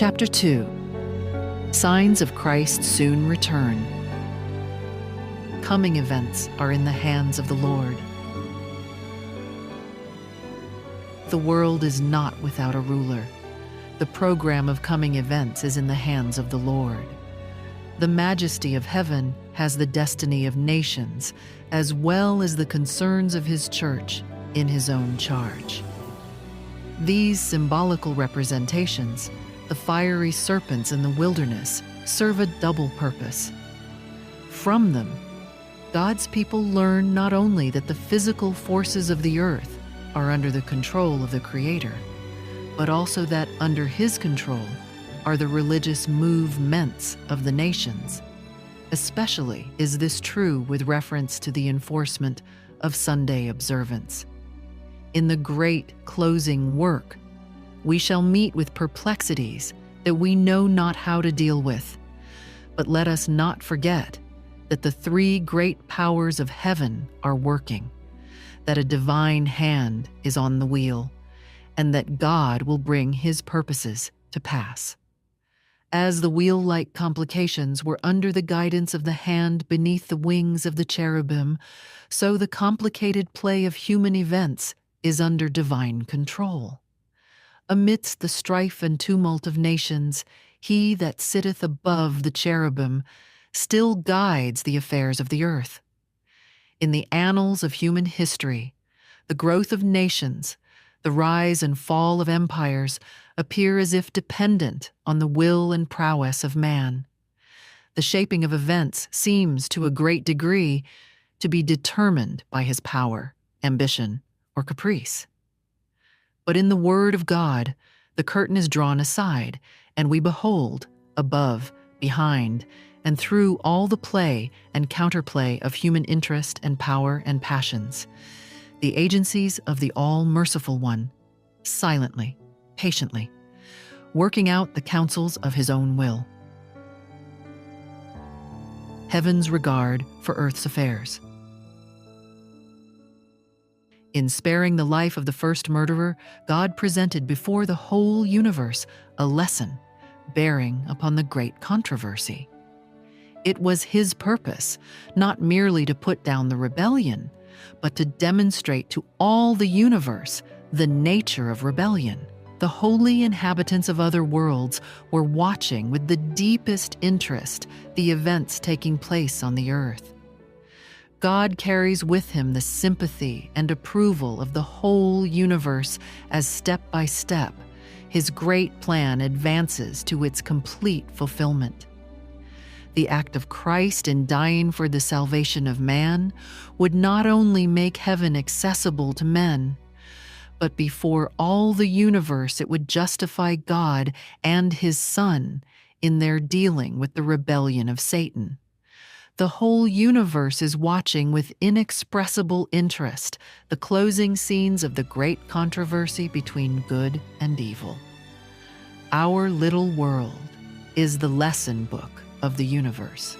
Chapter 2. Signs of Christ's soon return. Coming events are in the hands of the Lord. The world is not without a ruler. The program of coming events is in the hands of the Lord. The majesty of heaven has the destiny of nations, as well as the concerns of his church, in his own charge. These symbolical representations, the fiery serpents in the wilderness, serve a double purpose. From them, God's people learn not only that the physical forces of the earth are under the control of the Creator, but also that under His control are the religious movements of the nations. Especially is this true with reference to the enforcement of Sunday observance. In the great closing work, we shall meet with perplexities that we know not how to deal with. But let us not forget that the three great powers of heaven are working, that a divine hand is on the wheel, and that God will bring His purposes to pass. As the wheel-like complications were under the guidance of the hand beneath the wings of the cherubim, so the complicated play of human events is under divine control. Amidst the strife and tumult of nations, He that sitteth above the cherubim still guides the affairs of the earth. In the annals of human history, the growth of nations, the rise and fall of empires appear as if dependent on the will and prowess of man. The shaping of events seems, to a great degree, to be determined by his power, ambition, or caprice. But in the Word of God, the curtain is drawn aside, and we behold, above, behind, and through all the play and counterplay of human interest and power and passions, the agencies of the all-merciful One, silently, patiently, working out the counsels of His own will. Heaven's regard for earth's affairs. In sparing the life of the first murderer, God presented before the whole universe a lesson bearing upon the great controversy. It was His purpose not merely to put down the rebellion, but to demonstrate to all the universe the nature of rebellion. The holy inhabitants of other worlds were watching with the deepest interest the events taking place on the earth. God carries with Him the sympathy and approval of the whole universe as step by step, His great plan advances to its complete fulfillment. The act of Christ in dying for the salvation of man would not only make heaven accessible to men, but before all the universe it would justify God and His Son in their dealing with the rebellion of Satan. The whole universe is watching with inexpressible interest the closing scenes of the great controversy between good and evil. Our little world is the lesson book of the universe.